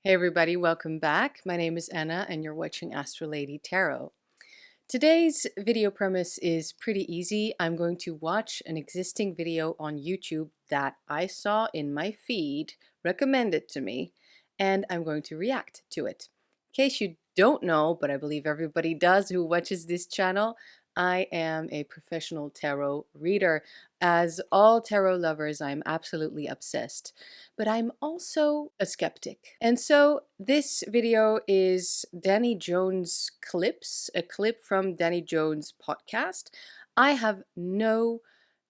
Hey everybody, welcome back. My name is Anna and you're watching Astro Lady Tarot. Today's video premise is pretty easy. I'm going to watch an existing video on YouTube that I saw in my feed, recommended to me, and I'm going to react to it. In case you don't know, but I believe everybody does who watches this channel, I am a professional tarot reader. As all tarot lovers, I'm absolutely obsessed. But I'm also a skeptic. And so this video is Danny Jones clips, a clip from Danny Jones' podcast. I have no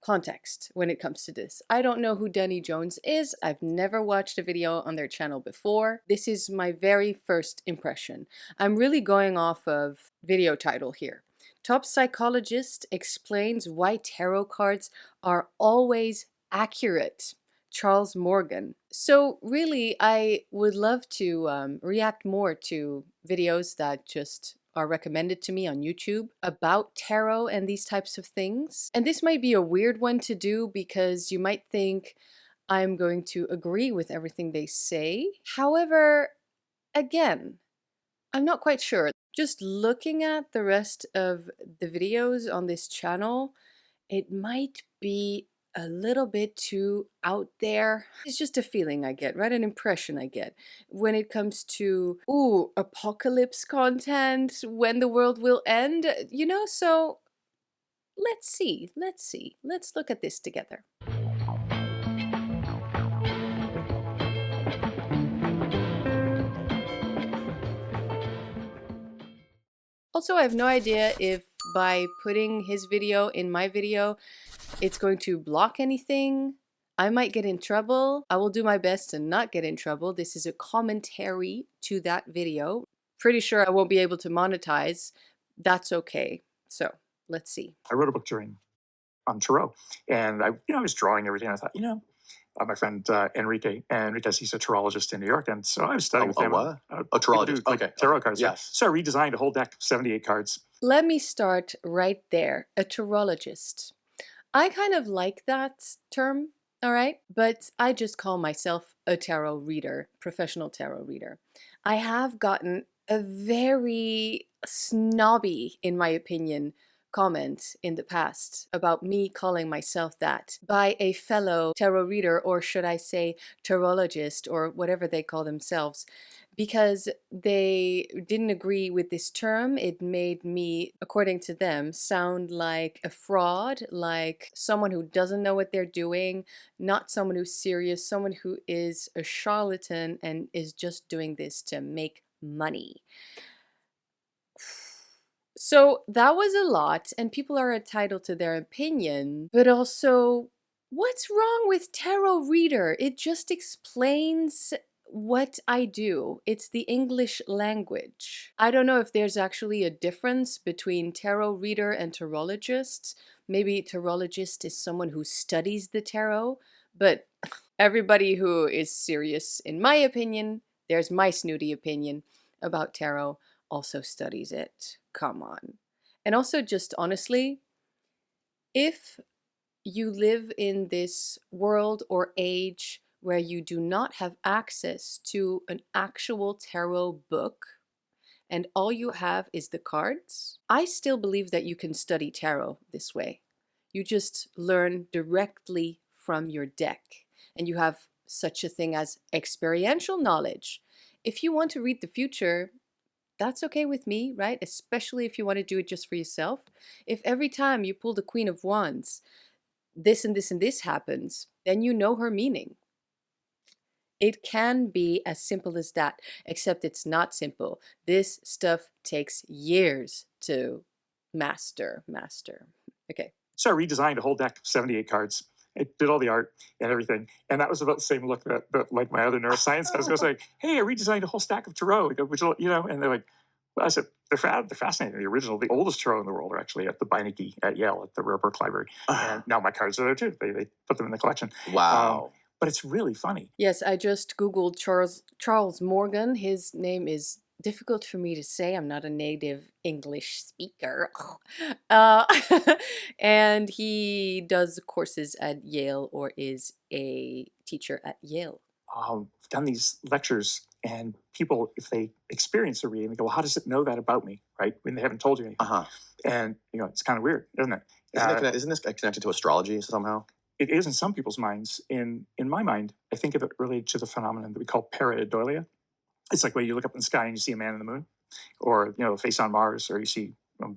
context when it comes to this. I don't know who Danny Jones is. I've never watched a video on their channel before. This is my very first impression. I'm really going off of video title here. Top psychologist explains why tarot cards are always accurate. Charles Morgan. So really, I would love to react more to videos that just are recommended to me on YouTube about tarot and these types of things. And this might be a weird one to do because you might think I'm going to agree with everything they say. However, again, I'm not quite sure. Just looking at the rest of the videos on this channel, it might be a little bit too out there. It's just a feeling I get, right? An impression I get when it comes to, ooh, apocalypse content, when the world will end, so let's see. Let's look at this together. Also, I have no idea if by putting his video in my video, it's going to block anything. I might get in trouble. I will do my best to not get in trouble. This is a commentary to that video. Pretty sure I won't be able to monetize. That's okay. So let's see. I wrote a book on tarot, and I was drawing everything. I thought, my friend Enriquez, he's a tarologist in New York, and so I was studying with him. What? A People do tarologist. like Okay. tarot cards. Right? Yes. So I redesigned a whole deck of 78 cards. Let me start right there. A tarologist. I kind of like that term, all right? But I just call myself a tarot reader, professional tarot reader. I have gotten a very snobby, in my opinion, comment in the past about me calling myself that by a fellow tarot reader, or should I say tarologist, or whatever they call themselves, because they didn't agree with this term. It made me, according to them, sound like a fraud, like someone who doesn't know what they're doing, not someone who's serious, someone who is a charlatan and is just doing this to make money. So that was a lot, and people are entitled to their opinion, but also, what's wrong with tarot reader? It just explains what I do. It's the English language. I don't know if there's actually a difference between tarot reader and tarologist. Maybe tarologist is someone who studies the tarot, but everybody who is serious, in my opinion, there's my snooty opinion about tarot, also studies it. Come on. And also, just honestly, if you live in this world or age where you do not have access to an actual tarot book and all you have is the cards, I still believe that you can study tarot this way. You just learn directly from your deck, and you have such a thing as experiential knowledge. If you want to read the future, that's okay with me, right? Especially if you want to do it just for yourself. If every time you pull the Queen of Wands, this and this and this happens, then you know her meaning. It can be as simple as that, except it's not simple. This stuff takes years to master. Okay. So I redesigned a whole deck of 78 cards. I did all the art and everything, and that was about the same look that like my other neuroscience. I was going to say, hey, I redesigned a whole stack of tarot, which and they're like, well, I said, they're fascinating. The oldest tarot in the world are actually at the Beinecke at Yale at the Rare Book Library, and now my cards are there too. They put them in the collection. Wow. But it's really funny. Yes, I just Googled Charles Morgan. His name is difficult for me to say. I'm not a native English speaker. Uh, and he does courses at Yale, or is a teacher at Yale. I've done these lectures, And people, if they experience a reading, they go, well, how does it know that about me, right? When they haven't told you anything. Uh-huh. And, it's kind of weird, isn't it? Isn't this connected to astrology somehow? It is in some people's minds. In my mind, I think of it related to the phenomenon that we call pareidolia. It's like when you look up in the sky and you see a man in the moon, or a face on Mars, or you see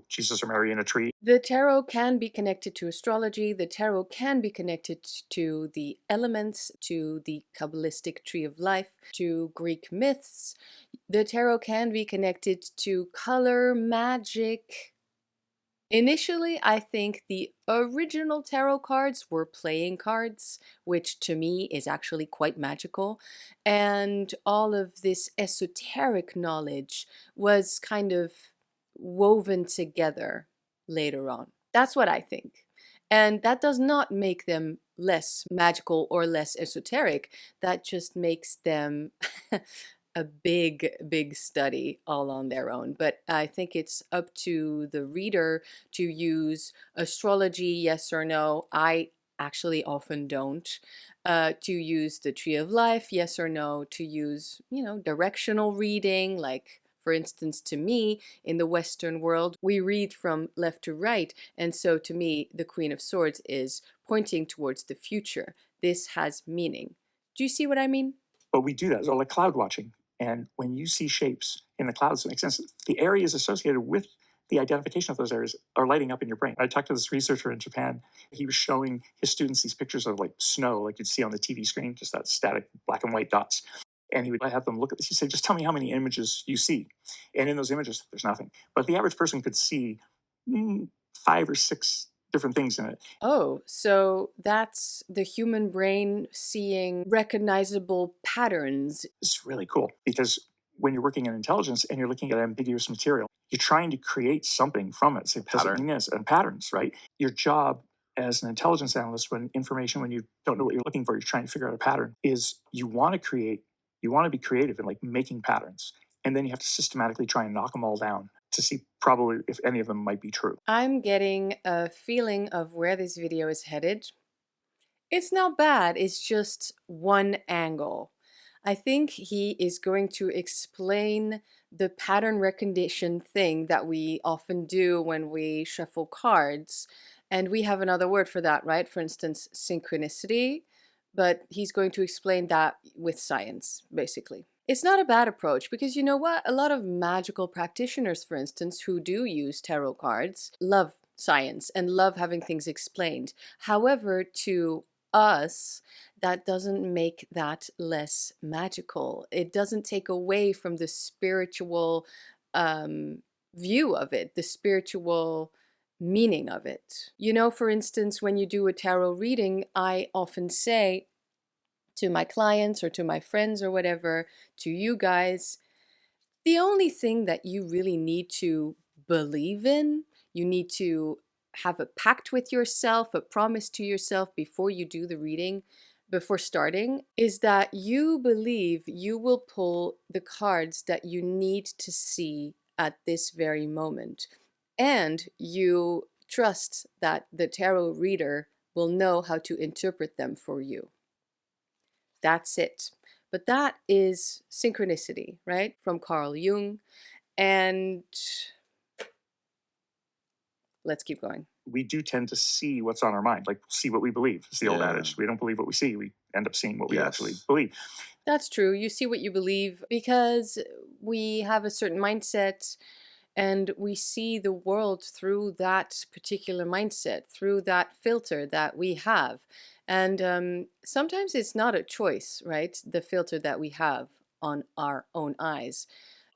Jesus or Mary in a tree. The tarot can be connected to astrology. The tarot can be connected to the elements, to the Kabbalistic tree of life, to Greek myths. The tarot can be connected to color, magic. Initially, I think the original tarot cards were playing cards, which to me is actually quite magical. And all of this esoteric knowledge was kind of woven together later on. That's what I think. And that does not make them less magical or less esoteric. That just makes them a big, big study all on their own. But I think it's up to the reader to use astrology, yes or no. I actually often don't. To use the tree of life, yes or no. To use, directional reading, like for instance, to me, in the Western world, we read from left to right. And so to me, the Queen of Swords is pointing towards the future. This has meaning. Do you see what I mean? But we do that. So like cloud watching. And when you see shapes in the clouds, it makes sense. The areas associated with the identification of those areas are lighting up in your brain. I talked to this researcher in Japan. He was showing his students these pictures of like snow, like you'd see on the TV screen, just that static black and white dots. And he would have them look at this. He'd say, just tell me how many images you see. And in those images, there's nothing. But the average person could see 5 or 6 different things in it. Oh, so that's the human brain seeing recognizable patterns. It's really cool because when you're working in intelligence and you're looking at ambiguous material, you're trying to create something from it. So Pattern. and patterns, right? Your job as an intelligence analyst, when you don't know what you're looking for, you're trying to figure out a pattern, is you want to be creative in like making patterns. And then you have to systematically try and knock them all down to see probably if any of them might be true. I'm getting a feeling of where this video is headed. It's not bad, it's just one angle. I think he is going to explain the pattern recognition thing that we often do when we shuffle cards. And we have another word for that, right? For instance, synchronicity. But he's going to explain that with science, basically. It's not a bad approach because you know what? A lot of magical practitioners, for instance, who do use tarot cards, love science and love having things explained. However, to us, that doesn't make that less magical. It doesn't take away from the spiritual view of it, the spiritual meaning of it. For instance, when you do a tarot reading, I often say to my clients or to my friends or whatever, to you guys, the only thing that you really need to believe in, you need to have a pact with yourself, a promise to yourself before you do the reading, before starting, is that you believe you will pull the cards that you need to see at this very moment. And you trust that the tarot reader will know how to interpret them for you. That's it. But that is synchronicity, right? From Carl Jung. And let's keep going. We do tend to see what's on our mind, like see what we believe. It's the old Yeah. adage. We don't believe what we see. We end up seeing what we Yes. actually believe. That's true. You see what you believe because we have a certain mindset and we see the world through that particular mindset, through that filter that we have. And sometimes it's not a choice, right? The filter that we have on our own eyes.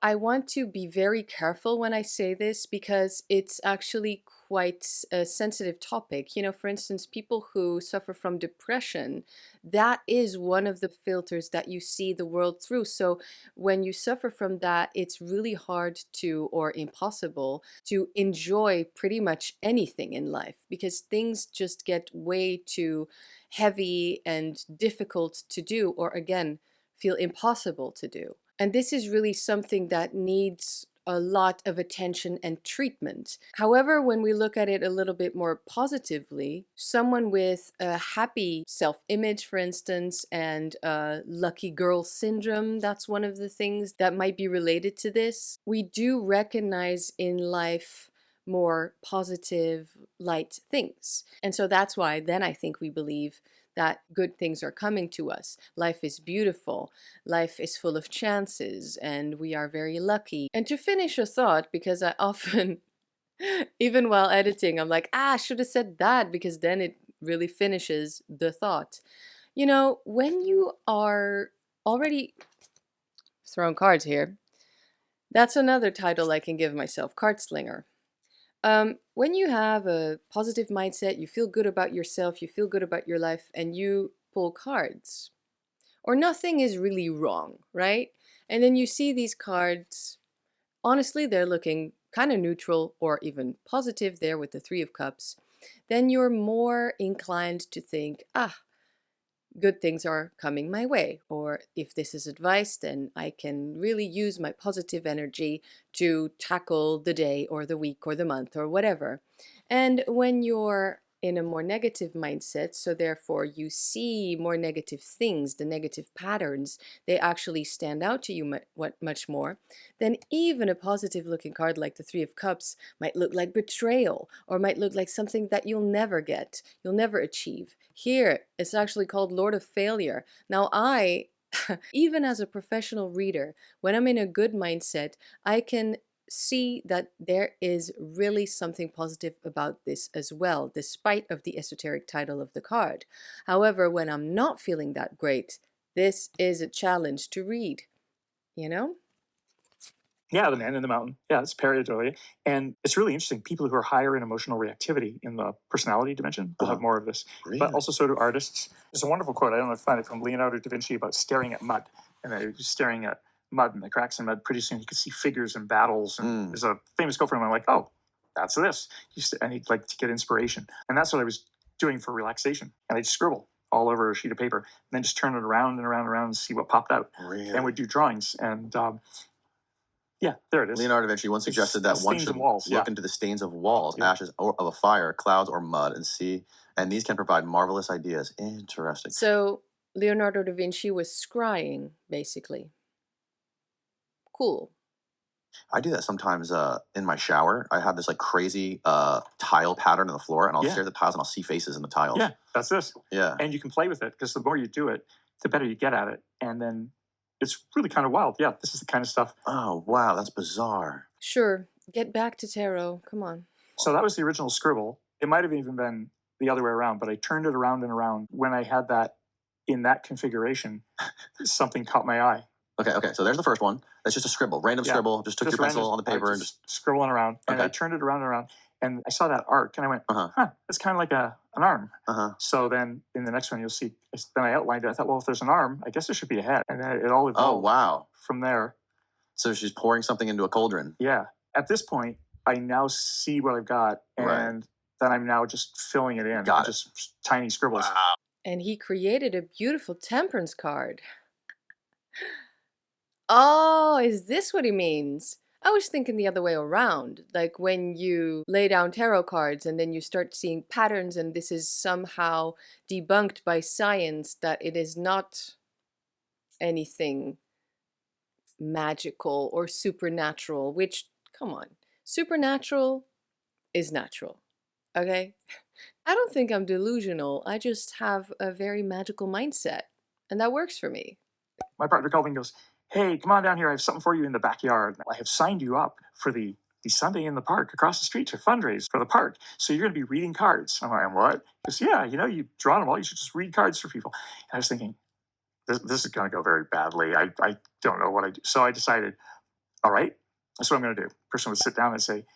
I want to be very careful when I say this because it's actually quite a sensitive topic. For instance, people who suffer from depression, that is one of the filters that you see the world through. So when you suffer from that, it's really hard to, or impossible, to enjoy pretty much anything in life because things just get way too heavy and difficult to do, or again, feel impossible to do. And this is really something that needs a lot of attention and treatment. However, when we look at it a little bit more positively, someone with a happy self-image, for instance, and lucky girl syndrome, that's one of the things that might be related to this. We do recognize in life more positive, light things. And so that's why then I think we believe that good things are coming to us. Life is beautiful, life is full of chances, and we are very lucky. And to finish a thought, because I often, even while editing, I'm like, I should have said that, because then it really finishes the thought. You know, when you are already throwing cards here, that's another title I can give myself, card slinger. When you have a positive mindset, you feel good about yourself, you feel good about your life, and you pull cards, or nothing is really wrong, right? And then you see these cards, honestly, they're looking kind of neutral or even positive there with the Three of Cups. Then you're more inclined to think, good things are coming my way. Or if this is advice, then I can really use my positive energy to tackle the day or the week or the month or whatever. And when you're in a more negative mindset, so therefore you see more negative things, the negative patterns, they actually stand out to you much more, then even a positive looking card like the Three of Cups might look like betrayal, or might look like something that you'll never get, you'll never achieve. Here, it's actually called Lord of Failure. Now I, even as a professional reader, when I'm in a good mindset, I can see that there is really something positive about this as well, despite of the esoteric title of the card. However, when I'm not feeling that great, this is a challenge to read, you know? Yeah, the man in the mountain. Yeah, it's pareidolia. And it's really interesting. People who are higher in emotional reactivity in the personality dimension will have more of this. Really? But also so do artists. There's a wonderful quote, I don't know if you find it, from Leonardo da Vinci about staring at mud. And they're just staring at mud and the cracks in mud. Pretty soon you could see figures and battles. And there's a famous quote from him. I'm like, oh, that's this. And he'd like to get inspiration. And that's what I was doing for relaxation. And I'd scribble all over a sheet of paper and then just turn it around and around and around and see what popped out. Really? And would do drawings. And yeah, there it is. Leonardo da Vinci once suggested that one should look into the stains of walls, ashes of a fire, clouds, or mud, and see. And these can provide marvelous ideas. Interesting. So Leonardo da Vinci was scrying, basically. Cool. I do that sometimes in my shower. I have this like crazy tile pattern on the floor, and I'll stare at the tiles and I'll see faces in the tiles. Yeah, that's this. Yeah. And you can play with it, because the more you do it, the better you get at it. And then it's really kind of wild. Yeah, this is the kind of stuff. Oh, wow, that's bizarre. Sure, get back to tarot. Come on. So that was the original scribble. It might have even been the other way around, but I turned it around and around. When I had that in that configuration, something caught my eye. Okay. So there's the first one. That's just a scribble, random scribble. Just took your pencil on the paper and just scribbling around. And I turned it around and around. And I saw that arc, and I went, that's kind of like an arm. So then in the next one, you'll see, then I outlined it. I thought, well, if there's an arm, I guess there should be a head. And then it all evolved. Oh, wow. From there. So she's pouring something into a cauldron. Yeah. At this point, I now see what I've got, and then I'm now just filling it in. Just tiny scribbles. Wow. And he created a beautiful temperance card. Oh, is this what he means? I was thinking the other way around, like when you lay down tarot cards and then you start seeing patterns, and this is somehow debunked by science that it is not anything magical or supernatural, which, come on, supernatural is natural, okay? I don't think I'm delusional. I just have a very magical mindset, and that works for me. My partner called me and goes, hey, come on down here. I have something for you in the backyard. I have signed you up for the Sunday in the park across the street to fundraise for the park. So you're going to be reading cards. I'm like, what? He goes, yeah, you've drawn them all. You should just read cards for people. And I was thinking, this is going to go very badly. I don't know what I do. So I decided, all right, that's what I'm going to do. The person would sit down and say,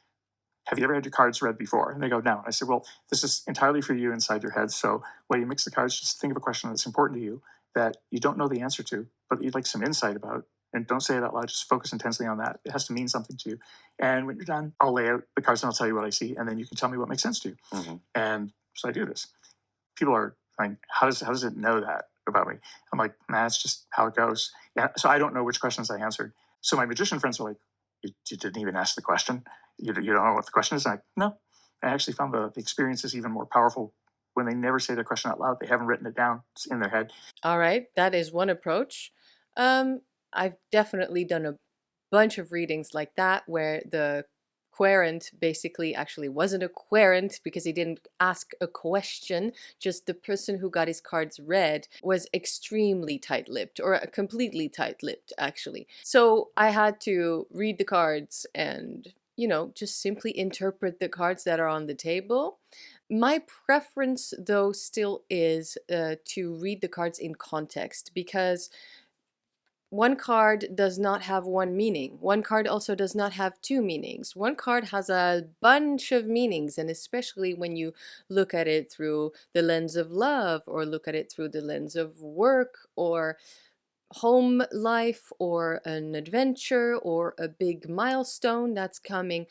have you ever had your cards read before? And they go, no. I said, well, this is entirely for you inside your head. So when you mix the cards, just think of a question that's important to you that you don't know the answer to, but you'd like some insight about. And don't say it out loud. Just focus intensely on that. It has to mean something to you. And when you're done, I'll lay out the cards and I'll tell you what I see. And then you can tell me what makes sense to you. And so I do this. People are like, how does it know that about me? I'm like, nah, it's just how it goes. Yeah. So I don't know which questions I answered. So my magician friends are like, you didn't even ask the question. You don't know what the question is. And no, I actually found the experience is even more powerful when they never say their question out loud. They haven't written it down. It's in their head. All right, that is one approach. I've definitely done a bunch of readings like that where the querent basically actually wasn't a querent because he didn't ask a question, just the person who got his cards read was extremely tight-lipped, or completely tight-lipped actually. So I had to read the cards and, you know, just simply interpret the cards that are on the table. My preference, though, still is to read the cards in context, because one card does not have one meaning. One card also does not have two meanings. One card has a bunch of meanings, and especially when you look at it through the lens of love, or look at it through the lens of work, or home life, or an adventure, or a big milestone that's coming.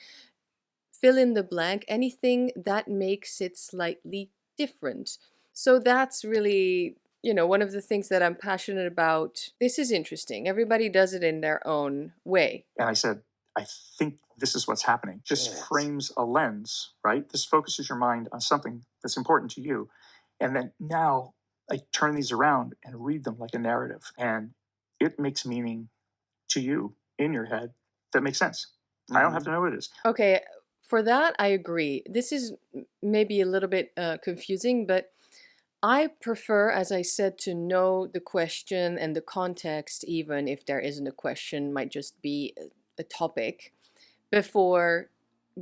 Fill in the blank, anything that makes it slightly different. So that's really, you know, one of the things that I'm passionate about. This is interesting. Everybody does it in their own way. And I said, I think this is what's happening. Just frames a lens, right? This focuses your mind on something that's important to you. And then now I turn these around and read them like a narrative. And it makes meaning to you in your head that makes sense. I don't have to know what it is. Okay, for that, I agree. This is maybe a little bit confusing, but I prefer, as I said, to know the question and the context, even if there isn't a question, might just be a topic, before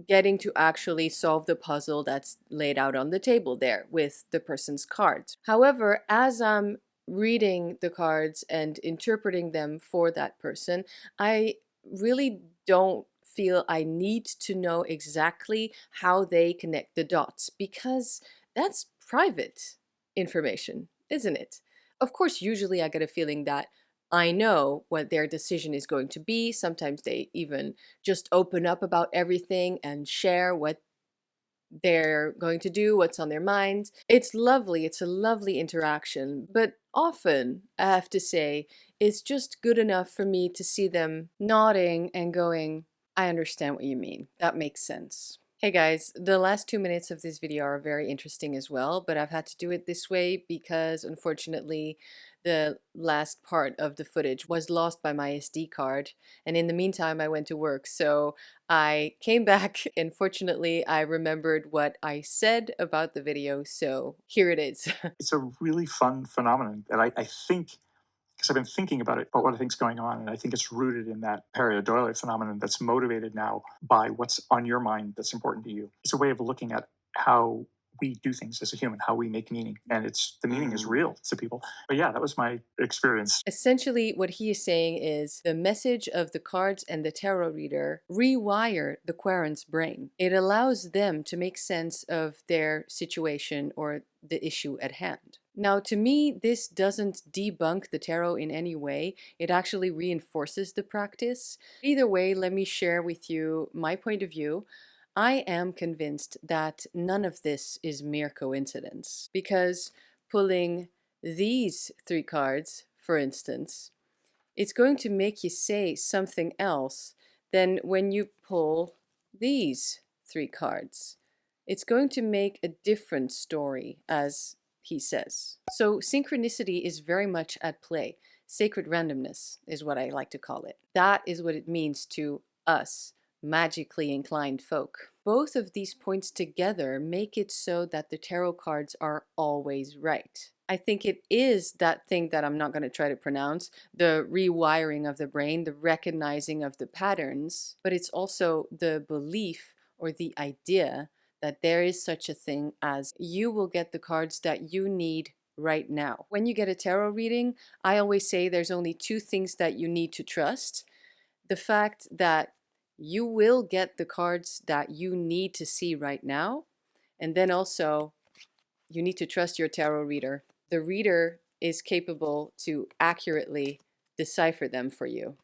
getting to actually solve the puzzle that's laid out on the table there with the person's cards. However, as I'm reading the cards and interpreting them for that person, I really don't feel I need to know exactly how they connect the dots, because that's private information, isn't it? Of course, usually I get a feeling that I know what their decision is going to be. Sometimes they even just open up about everything and share what they're going to do, what's on their mind. It's lovely. It's a lovely interaction. But often, I have to say, it's just good enough for me to see them nodding and going, I understand what you mean. That makes sense. Hey guys, the last 2 minutes of this video are very interesting as well, but I've had to do it this way because unfortunately the last part of the footage was lost by my SD card, and in the meantime I went to work, so I came back and fortunately I remembered what I said about the video, so here it is. It's a really fun phenomenon that I think, because I've been thinking about it, about what I think's going on, and I think it's rooted in that pareidolia phenomenon that's motivated now by what's on your mind that's important to you. It's a way of looking at how we do things as a human, how we make meaning, and it's the meaning is real to people. But yeah, that was my experience. Essentially, what he is saying is the message of the cards and the tarot reader rewire the querent's brain. It allows them to make sense of their situation or the issue at hand. Now, to me, this doesn't debunk the tarot in any way. It actually reinforces the practice. Either way, let me share with you my point of view. I am convinced that none of this is mere coincidence, because pulling these three cards, for instance, it's going to make you say something else than when you pull these three cards. It's going to make a different story, as he says. So synchronicity is very much at play. Sacred randomness is what I like to call it. That is what it means to us, magically inclined folk. Both of these points together make it so that the tarot cards are always right. I think it is that thing that I'm not going to try to pronounce, the rewiring of the brain, the recognizing of the patterns, but it's also the belief or the idea that there is such a thing as you will get the cards that you need right now. When you get a tarot reading, I always say there's only two things that you need to trust. The fact that you will get the cards that you need to see right now, and then also you need to trust your tarot reader. The reader is capable to accurately decipher them for you.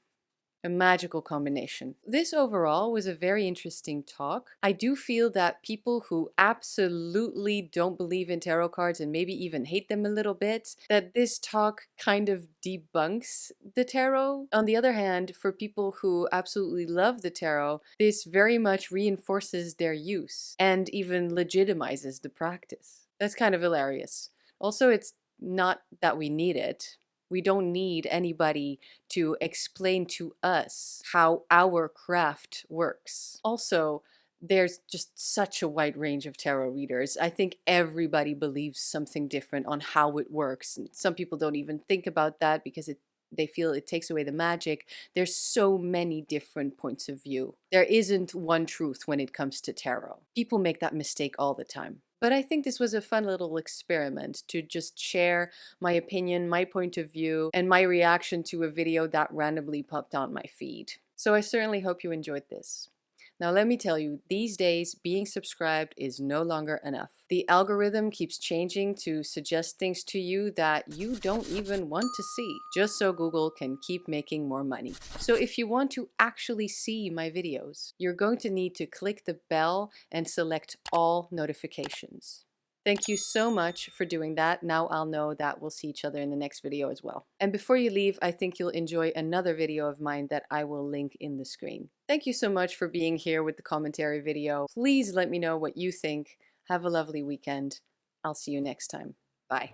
A magical combination. This overall was a very interesting talk. I do feel that people who absolutely don't believe in tarot cards and maybe even hate them a little bit, that this talk kind of debunks the tarot. On the other hand, for people who absolutely love the tarot, this very much reinforces their use and even legitimizes the practice. That's kind of hilarious. Also, it's not that we need it. We don't need anybody to explain to us how our craft works. Also, there's just such a wide range of tarot readers. I think everybody believes something different on how it works. And some people don't even think about that because they feel it takes away the magic. There's so many different points of view. There isn't one truth when it comes to tarot. People make that mistake all the time. But I think this was a fun little experiment to just share my opinion, my point of view, and my reaction to a video that randomly popped on my feed. So I certainly hope you enjoyed this. Now let me tell you, these days being subscribed is no longer enough. The algorithm keeps changing to suggest things to you that you don't even want to see, just so Google can keep making more money. So if you want to actually see my videos, you're going to need to click the bell and select all notifications. Thank you so much for doing that. Now I'll know that we'll see each other in the next video as well. And before you leave, I think you'll enjoy another video of mine that I will link in the screen. Thank you so much for being here with the commentary video. Please let me know what you think. Have a lovely weekend. I'll see you next time. Bye.